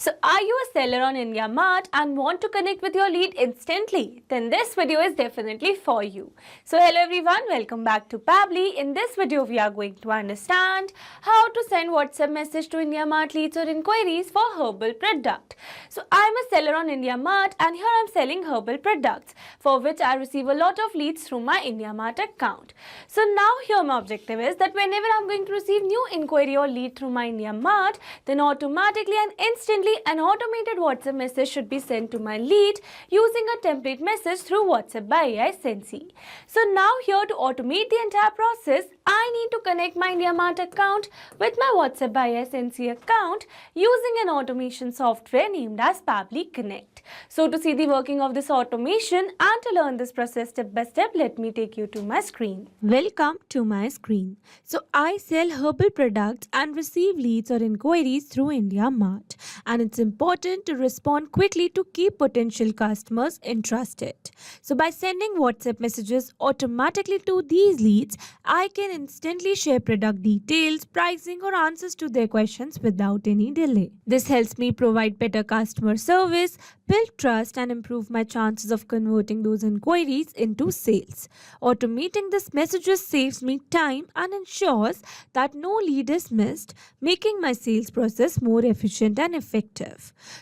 So are you a seller on IndiaMART and want to connect with your lead instantly? Then this video is definitely for you. So hello everyone, welcome back to Pabbly. In this video we are going to understand how to send WhatsApp message to IndiaMART leads or inquiries for Herbal product. So I'm a seller on IndiaMART and here I'm selling Herbal products for which I receive a lot of leads through my IndiaMART account. So now here my objective is that whenever I'm going to receive new inquiry or lead through my IndiaMART, then automatically and instantly an automated WhatsApp message should be sent to my lead using a template message through WhatsApp by AI Sensei. So now here to automate the entire process, I need to connect my IndiaMART account with my WhatsApp by AI Sensei account using an automation software named as Pabbly Connect. So to see the working of this automation and to learn this process step by step, let me take you to my screen. Welcome to my screen. So I sell herbal products and receive leads or inquiries through IndiaMART. And it's important to respond quickly to keep potential customers interested. So by sending WhatsApp messages automatically to these leads, I can instantly share product details, pricing or answers to their questions without any delay. This helps me provide better customer service, build trust and improve my chances of converting those inquiries into sales. Automating these messages saves me time and ensures that no lead is missed, making my sales process more efficient and effective.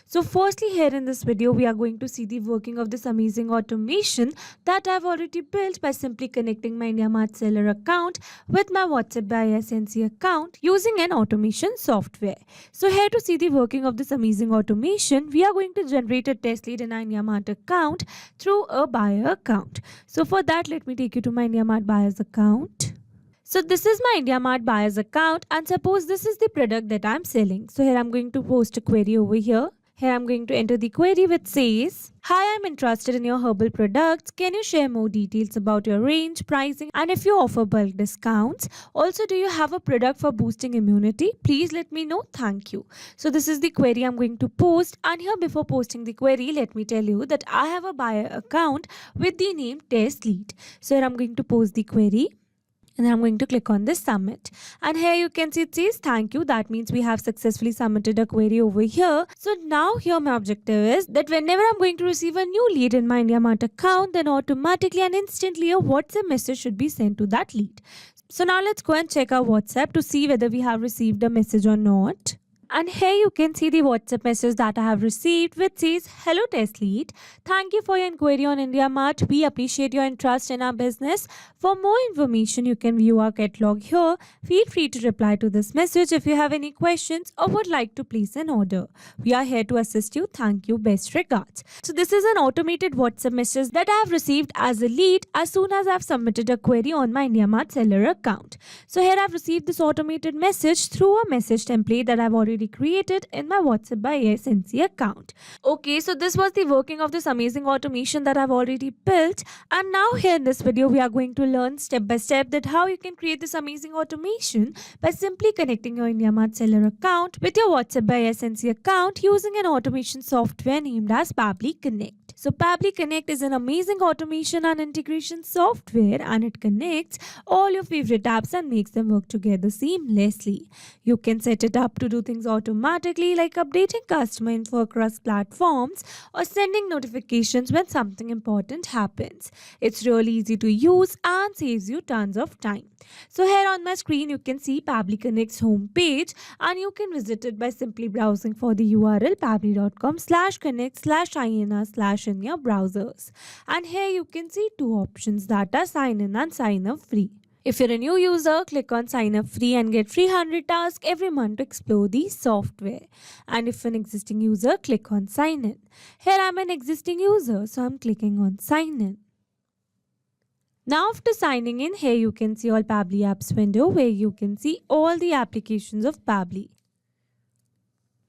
So firstly, here in this video, we are going to see the working of this amazing automation that I've already built by simply connecting my IndiaMART seller account with my WhatsApp by AI Sensei account using an automation software. So here to see the working of this amazing automation, we are going to generate a test lead in our IndiaMART account through a buyer account. So for that, let me take you to my IndiaMART buyers account. So this is my IndiaMART buyers account and suppose this is the product that I'm selling. So here I'm going to post a query over here. Here I'm going to enter the query which says, "Hi, I'm interested in your herbal products. Can you share more details about your range, pricing and if you offer bulk discounts? Also, do you have a product for boosting immunity? Please let me know. Thank you." So this is the query I'm going to post, and here before posting the query, let me tell you that I have a buyer account with the name test lead. So here I'm going to post the query. And then I'm going to click on this submit. And here you can see it says thank you. That means we have successfully submitted a query over here. So now here my objective is that whenever I'm going to receive a new lead in my IndiaMART account, then automatically and instantly a WhatsApp message should be sent to that lead. So now let's go and check our WhatsApp to see whether we have received a message or not. And here you can see the WhatsApp message that I have received which says, "Hello test lead. Thank you for your inquiry on IndiaMART. We appreciate your interest in our business. For more information, you can view our catalog here. Feel free to reply to this message if you have any questions or would like to place an order. We are here to assist you. Thank you. Best regards." So this is an automated WhatsApp message that I have received as a lead as soon as I have submitted a query on my IndiaMART seller account. So here I have received this automated message through a message template that I have already created in my WhatsApp by AI Sensei account. Okay, so this was the working of this amazing automation that I've already built, and now here in this video we are going to learn step by step that how you can create this amazing automation by simply connecting your IndiaMART seller account with your WhatsApp by AI Sensei account using an automation software named as Pabbly Connect. So Pabbly Connect is an amazing automation and integration software, and it connects all your favorite apps and makes them work together seamlessly. You can set it up to do things automatically like updating customer info across platforms or sending notifications when something important happens. It's really easy to use and saves you tons of time. So here on my screen you can see Pabbly Connect's homepage, and you can visit it by simply browsing for the URL pabbly.com/connect/INR/ in your browsers. And here you can see two options that are sign in and sign up free. If you're a new user, click on sign up free and get free 100 tasks every month to explore the software. And if an existing user, click on sign in. Here I'm an existing user, so I'm clicking on sign in. Now after signing in, here you can see all Pabbly apps window where you can see all the applications of Pabbly.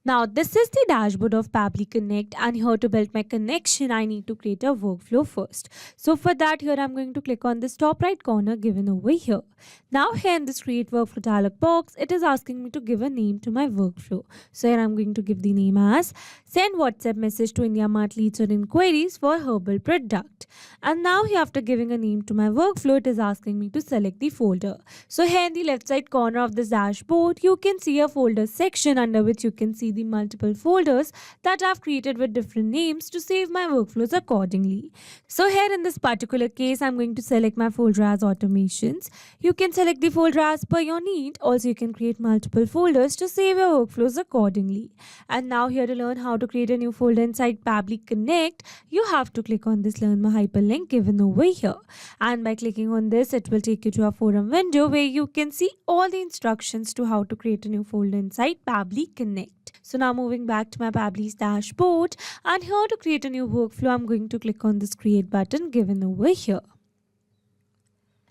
Now this is the dashboard of Pabbly Connect, and here to build my connection I need to create a workflow first. So for that, here I'm going to click on this top right corner given over here. Now here in this create workflow dialog box, it is asking me to give a name to my workflow. So here I'm going to give the name as send WhatsApp message to IndiaMART leads or inquiries for herbal product. And now here after giving a name to my workflow, it is asking me to select the folder. So here in the left side corner of this dashboard, you can see a folder section under which you can see the multiple folders that I've created with different names to save my workflows accordingly. So here in this particular case, I'm going to select my folder as automations. You can select the folder as per your need. Also, you can create multiple folders to save your workflows accordingly. And now here to learn how to create a new folder inside Pabbly Connect, you have to click on this Learn My hyperlink given over here. And by clicking on this, it will take you to a forum window where you can see all the instructions to how to create a new folder inside Pabbly Connect. So now moving back to my Pabbly's dashboard, and here to create a new workflow, I'm going to click on this create button given over here.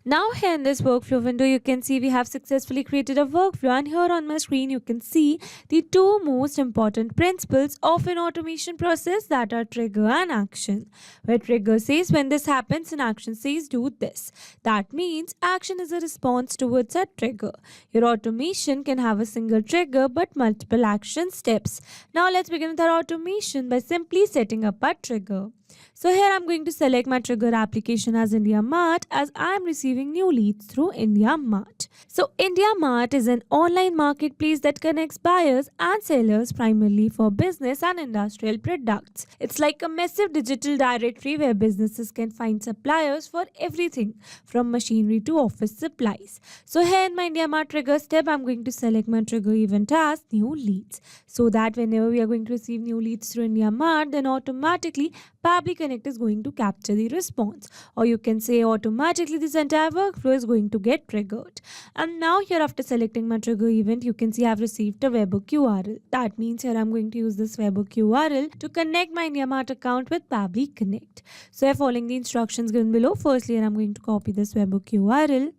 Now here in this workflow window, you can see we have successfully created a workflow, and here on my screen you can see the two most important principles of an automation process, that are trigger and action. Where trigger says when this happens and action says do this. That means action is a response towards a trigger. Your automation can have a single trigger but multiple action steps. Now let's begin with our automation by simply setting up a trigger. So here I'm going to select my trigger application as IndiaMART, as I am receiving new leads through IndiaMART. So IndiaMART is an online marketplace that connects buyers and sellers primarily for business and industrial products. It's like a massive digital directory where businesses can find suppliers for everything from machinery to office supplies. So here in my IndiaMART trigger step, I'm going to select my trigger event as new leads, so that whenever we are going to receive new leads through IndiaMART, then automatically Pabbly Connect is going to capture the response, or you can say automatically this entire workflow is going to get triggered. And now here, after selecting my trigger event, you can see I've received a webhook URL. That means here I'm going to use this webhook URL to connect my IndiaMART account with Pabbly Connect. So here, following the instructions given below, firstly here I'm going to copy this webhook URL.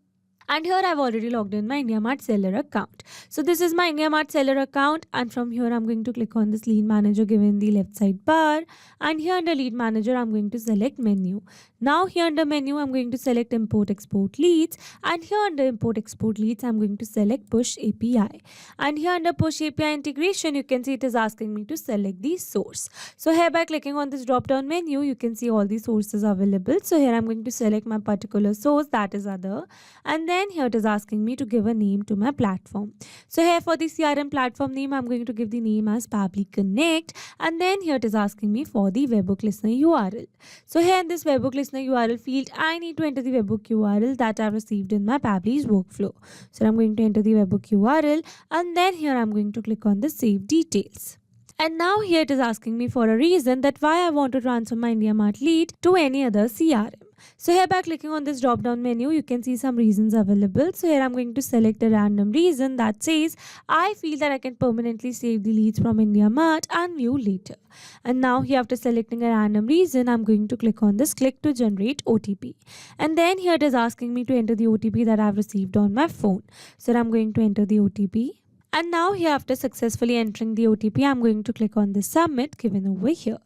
And here I've already logged in my IndiaMART seller account. So this is my IndiaMART seller account, and from here I'm going to click on this lead manager given in the left side bar, and here under lead manager I'm going to select menu. Now here under menu I'm going to select import export leads, and here under import export leads I'm going to select push API. And here under push API integration, you can see it is asking me to select the source. So here by clicking on this drop down menu, you can see all the sources available. So here I'm going to select my particular source, that is other, and then here it is asking me to give a name to my platform. So here for the CRM platform name, I'm going to give the name as Pabbly Connect, and then here it is asking me for the webhook listener URL. So here in this webhook listener URL field, I need to enter the webhook URL that I received in my Pabbly's workflow. So I'm going to enter the webhook URL, and then here I'm going to click on the save details. And now here it is asking me for a reason that why I want to transfer my IndiaMART lead to any other CRM. So here by clicking on this drop down menu, you can see some reasons available. So here I'm going to select a random reason that says I feel that I can permanently save the leads from IndiaMART and view later. And now here, after selecting a random reason, I'm going to click on this click to generate OTP. And then here it is asking me to enter the OTP that I've received on my phone. So I'm going to enter the OTP. And now here, after successfully entering the OTP, I'm going to click on the submit given over here.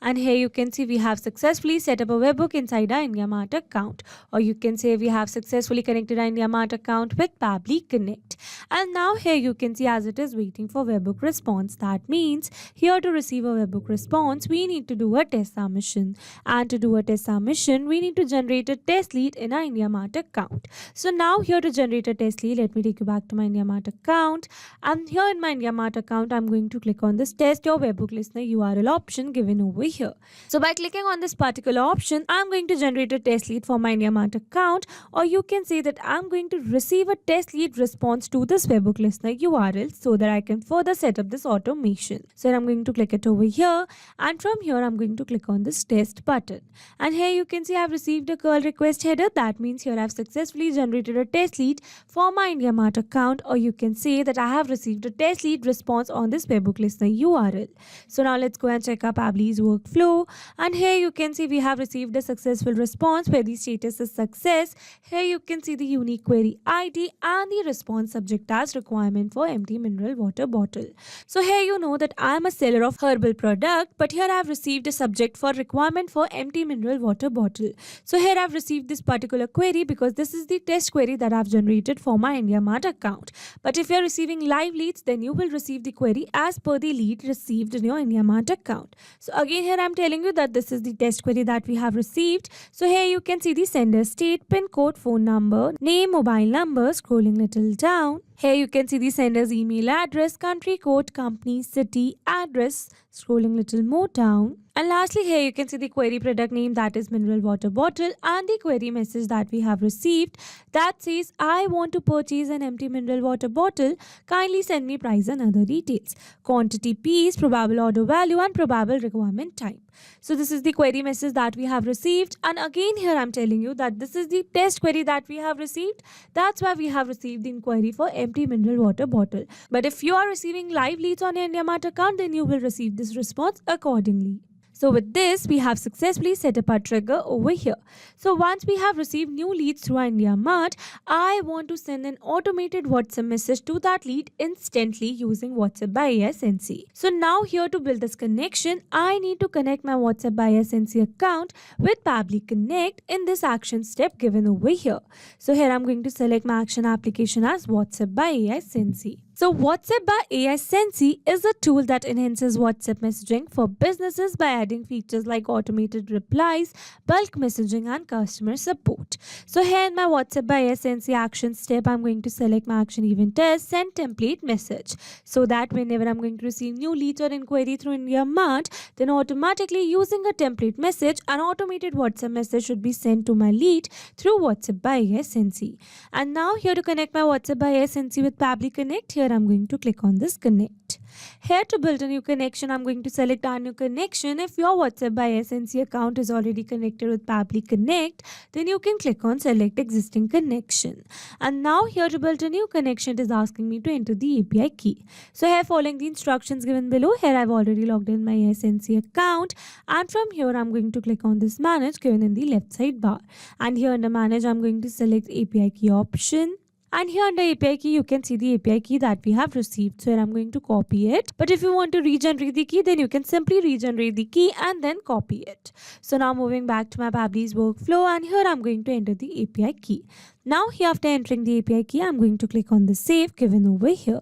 And here you can see we have successfully set up a webhook inside our IndiaMART account, or you can say we have successfully connected our IndiaMART account with Pabbly Connect. And now here you can see as it is waiting for webhook response. That means here to receive a webhook response, we need to do a test submission. And to do a test submission, we need to generate a test lead in our IndiaMART account. So now here to generate a test lead, let me take you back to my IndiaMART account. And here in my IndiaMART account, I'm going to click on this test your webhook listener URL option given over here. So by clicking on this particular option, I'm going to generate a test lead for my IndiaMART account, or you can say that I'm going to receive a test lead response to this webhook listener URL so that I can further set up this automation. So I'm going to click it over here, and from here I'm going to click on this test button. And here you can see I've received a curl request header. That means here I've successfully generated a test lead for my IndiaMART account, or you can say that I have received a test lead response on this webhook listener URL. So now let's go and check up Pabbly's workflow, and here you can see we have received a successful response where the status is success. Here you can see the unique query ID and the response subject as requirement for empty mineral water bottle. So here you know that I am a seller of herbal product, but here I have received a subject for requirement for empty mineral water bottle. So here I have received this particular query because this is the test query that I have generated for my IndiaMART account. But if you are receiving live leads, then you will receive the query as per the lead received in your IndiaMART account. So again here I'm telling you that this is the test query that we have received. So here you can see the sender state, pin code, phone number, name, mobile number, scrolling little down. Here you can see the sender's email address, country code, company, city, address, scrolling little more down. And lastly, here you can see the query product name, that is mineral water bottle, and the query message that we have received that says, I want to purchase an empty mineral water bottle. Kindly send me price and other details. Quantity, piece, probable order value, and probable requirement time. So this is the query message that we have received. And again here I'm telling you that this is the test query that we have received. That's why we have received the inquiry for empty mineral water bottle. But if you are receiving live leads on your IndiaMART account, then you will receive this response accordingly. So with this, we have successfully set up our trigger over here. So once we have received new leads through our IndiaMART, I want to send an automated WhatsApp message to that lead instantly using WhatsApp by ASNC. So now here to build this connection, I need to connect my WhatsApp by ASNC account with Pabbly Connect in this action step given over here. So here I'm going to select my action application as WhatsApp by ASNC. So WhatsApp by ASNC is a tool that enhances WhatsApp messaging for businesses by adding features like automated replies, bulk messaging, and customer support. So here in my WhatsApp by ASNC action step, I'm going to select my action event as send template message, so that whenever I'm going to receive new leads or inquiry through IndiaMART, then automatically using a template message, an automated WhatsApp message should be sent to my lead through WhatsApp by ASNC. And now here to connect my WhatsApp by ASNC with Pabbly Connect, here I'm going to click on this connect. Here to build a new connection, I'm going to select our new connection. If your WhatsApp by ASNC account is already connected with Pabbly Connect, then you can click on select existing connection. And now here to build a new connection, it is asking me to enter the API key. So here following the instructions given below, here I've already logged in my ASNC account, and from here I'm going to click on this manage given in the left side bar. And here under manage, I'm going to select API key option. And here under API key, you can see the API key that we have received. So here I'm going to copy it. But if you want to regenerate the key, then you can simply regenerate the key and then copy it. So now moving back to my Pabbly's workflow, and here I'm going to enter the API key. Now here after entering the API key, I'm going to click on the save given over here.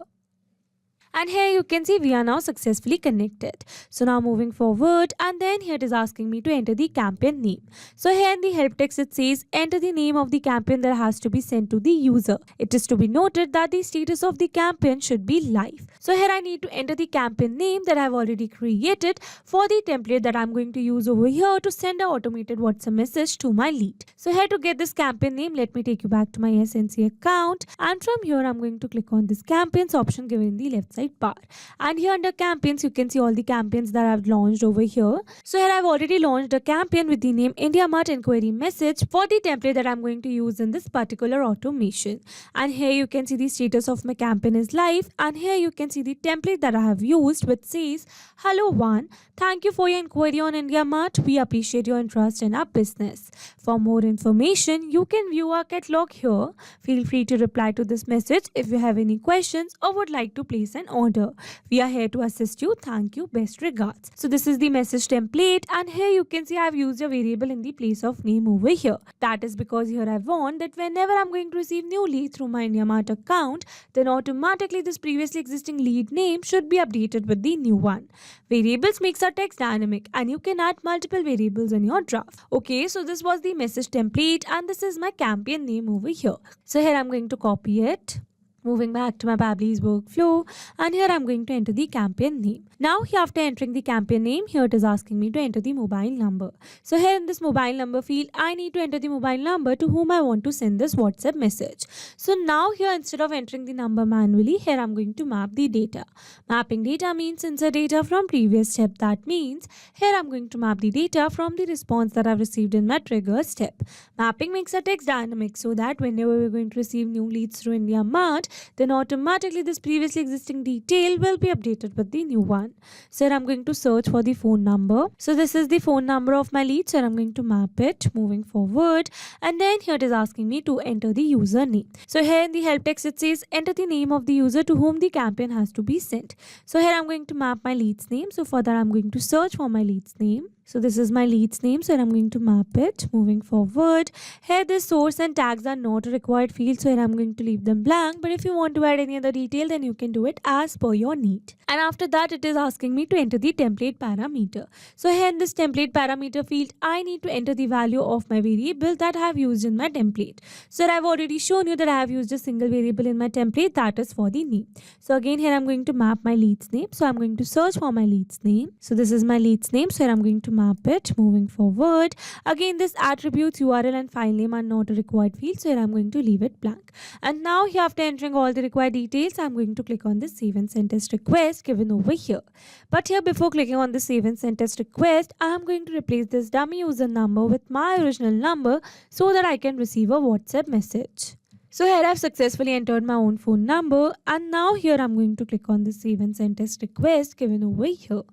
And here you can see we are now successfully connected. So now moving forward, and then here it is asking me to enter the campaign name. So here in the help text it says enter the name of the campaign that has to be sent to the user. It is to be noted that the status of the campaign should be live. So here I need to enter the campaign name that I have already created for the template that I'm going to use over here to send an automated WhatsApp message to my lead. So here to get this campaign name, let me take you back to my SNC account, and from here I'm going to click on this campaigns option given in the left side bar. And here under campaigns, you can see all the campaigns that I've launched over here. So here I've already launched a campaign with the name IndiaMART inquiry message for the template that I'm going to use in this particular automation. And here you can see the status of my campaign is live, and here you can see the template that I have used which says hello one, thank you for your inquiry on IndiaMART. We appreciate your interest in our business. For more information, you can view our catalog here. Feel free to reply to this message if you have any questions or would like to place an order. We are here to assist you. Thank you. Best regards. So this is the message template, and here you can see I've used a variable in the place of name over here. That is because here I want that whenever I'm going to receive new lead through my IndiaMART account, then automatically this previously existing lead name should be updated with the new one. Variables makes our text dynamic, and you can add multiple variables in your draft. Okay, so this was the message template, and this is my campaign name over here. So here I'm going to copy it. Moving back to my Pabbly's workflow, and here I'm going to enter the campaign name. Now here after entering the campaign name, here it is asking me to enter the mobile number. So here in this mobile number field, I need to enter the mobile number to whom I want to send this WhatsApp message. So now here instead of entering the number manually, here I'm going to map the data. Mapping data means insert data from previous step. That means here I'm going to map the data from the response that I've received in my trigger step. Mapping makes our text dynamic so that whenever we're going to receive new leads through IndiaMART, then automatically this previously existing detail will be updated with the new one. So here I'm going to search for the phone number. So this is the phone number of my lead. So I'm going to map it moving forward, and then here it is asking me to enter the username. So here in the help text it says enter the name of the user to whom the campaign has to be sent. So here I'm going to map my lead's name. So for that I'm going to search for my lead's name. So this is my lead's name, so I'm going to map it moving forward. Here this source and tags are not a required field, so here I'm going to leave them blank. But if you want to add any other detail, then you can do it as per your need. And after that, it is asking me to enter the template parameter. So here in this template parameter field, I need to enter the value of my variable that I have used in my template. So I've already shown you that I have used a single variable in my template, that is for the name. So again here I'm going to map my lead's name. So I'm going to search for my lead's name. So this is my lead's name. So here I'm going to map it. Moving forward, again this attributes, URL and file name are not a required field. So here I'm going to leave it blank. And now here after entering all the required details, I'm going to click on this save and send test request given over here. But here before clicking on the save and send test request, I'm going to replace this dummy user number with my original number so that I can receive a WhatsApp message. So here I've successfully entered my own phone number, and now here I'm going to click on the save and send test request given over here.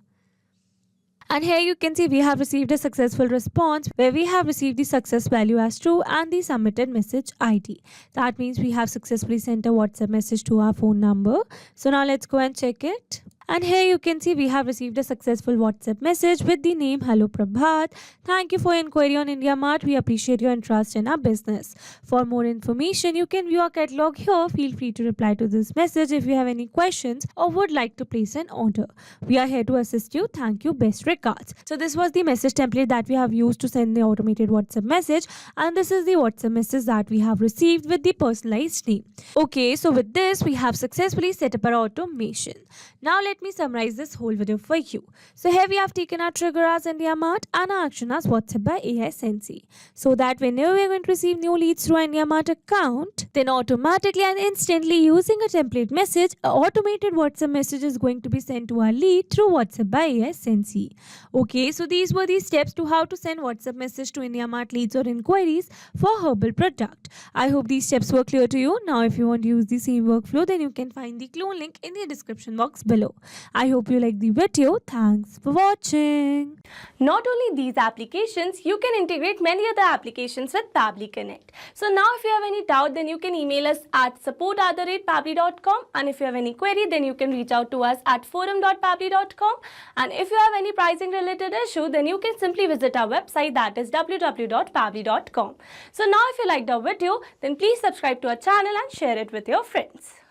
And here you can see we have received a successful response where we have received the success value as true and the submitted message ID. That means we have successfully sent a WhatsApp message to our phone number. So now let's go and check it. And here you can see we have received a successful WhatsApp message with the name Hello Prabhat. Thank you for your inquiry on IndiaMART. We appreciate your interest in our business. For more information, you can view our catalog here. Feel free to reply to this message if you have any questions or would like to place an order. We are here to assist you. Thank you. Best regards. So this was the message template that we have used to send the automated WhatsApp message, and this is the WhatsApp message that we have received with the personalized name. Okay, so with this we have successfully set up our automation. Now let me summarize this whole video for you. So here we have taken our trigger as IndiaMART and our action as WhatsApp by AI Sensei, so that whenever we are going to receive new leads through our IndiaMART account, then automatically and instantly using a template message, an automated WhatsApp message is going to be sent to our lead through WhatsApp by AI Sensei. Okay, so these were the steps to how to send WhatsApp message to IndiaMART leads or inquiries for Herbal product. I hope these steps were clear to you. Now if you want to use the same workflow, then you can find the clone link in the description box below. I hope you liked the video. Thanks for watching. Not only these applications, you can integrate many other applications with Pabbly Connect. So now if you have any doubt, then you can email us at support@pabbly.com, and if you have any query, then you can reach out to us at forum.pabbly.com, and if you have any pricing related issue, then you can simply visit our website, that is www.pabbly.com. So now if you liked our video, then please subscribe to our channel and share it with your friends.